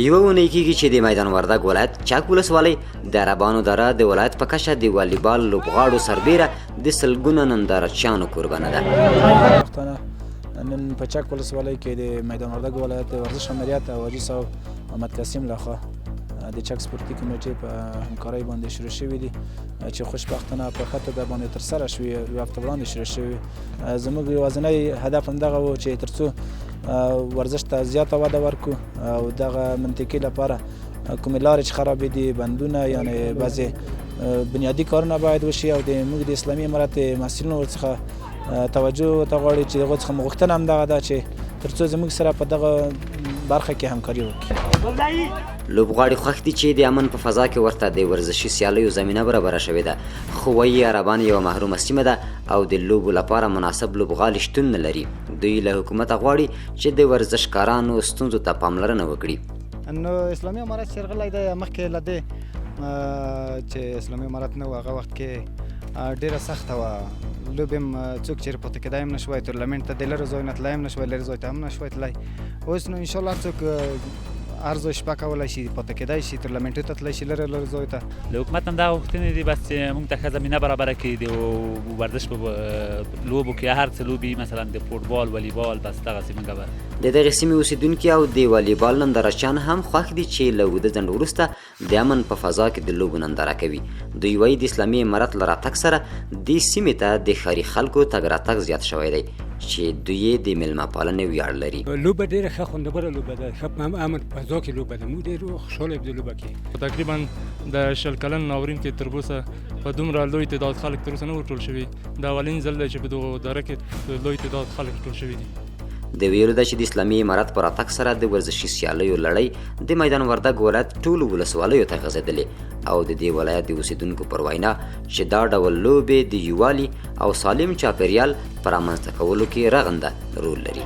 یوه اونۍ کېږي چې د میدان وردګ ولایت چک ولسوالۍ د عربانو دره د ولایت په کچه د والیبال لوبغاړو سربیره د سلګونه نندارچیانو کوربنه ده. نن په چک ولسوالۍ کې د میدان وردګ ولایت ورزش امریت او حاجي صاحب محمد قاسم لخوا د چک سپورتي کمیټې په همکارۍ باندې شروع شوي دي چې خوشبختانه په ښه توګه باندې ترسره شوي. یوه هفته وړاندې شروع شوي. زموږ یوازینی هدف همدغه و چې تر څو ورزش ته زیاته وده ورکړو او دغه منطقې لپاره کومې لارې چې خرابې دي، بندونه، یعنې بعضې بنیادي کارونه باید وشي او موږ د اسلامي امارت مسؤلینو ورڅخه توجه ورته غواړي چې هغو څخه مو غوښتنه همدغه ده چې تر څو زموږ سره په دغه برخه کې همکاري وکړي. لوبغاړي خوښ دي چې د امن په فضا کې ورته د ورزشي سیالیو زمینه برابره شوې ده، خو وایي عربان یوه محرومه سیمه ده او د لوبو لپاره مناسب لوبغالي شتون نه لري. دوی له حکومته غواړي چې د ورزشکارانو ستونزو ته پاملرنه وکړي. نو اسلامي امارت چې راغلی دی مخکې له دې چې اسلامي امارت نه و هغه وخت کې ډېره سخته وه. لوبې هم څوک چېرې پاتې کېدای هم نه شوی، تورنمنټ ته د لرې ځای نه تللی هم نه شوی، لرې ځای ته هم نه شوی تللی. اوس نو انشاءالله څوک هر ځای شپه کولی شي، پاتې کېدای شي، تورنمنټو ته تللی شي لرې لرې ځایو ته. د حکومت هم دغه غوښتنې دي بس چې موږ ته ښه زمینه برابره کړي د ورزش په لوبو کې هر څه لوبي، مثلا د فوټبال، والیبال، بس دغسې موږ به د دغې سیمې اوسېدونکي او د والیبال نندارچیان هم خوښ دي چې له اوږده ځنډ وروسته د امن په فضا کې د لوبو ننداره کوي. دوی وایي د اسلامي امارت له راتګ سره دې سیمې ته د ښاري خلکو تګ راتګ زیات شوی دی چې دوی یې د میلمه پالنې ویاړ لري. لوبه ډېره ښه خوندوره لوبه ده، ښه په امن په فضا کې لوبه ده. موږ ډېر خوشحاله یو د لوبه کې. تقریبا د 20 کلن ناورین کې تر اوسه په دومره لوی تعداد خلک تر اوسه نه ورټول شوي. دا اولین ځل دی چې په دغه دره کې لوی تعداد خلک ټول شوي دي. د ویلو ده چې د اسلامي امارت په راتګ سره د ورزشي سیالیو لړۍ د میدان وردګ ولایت ټولو ولسوالیو ته غځېدلې او د دې ولایت د اوسېدونکو پر وینا چې دا ډول لوبې د یووالي او سالم چاپیریال په رامنځته کولو کې رغنده رول لري.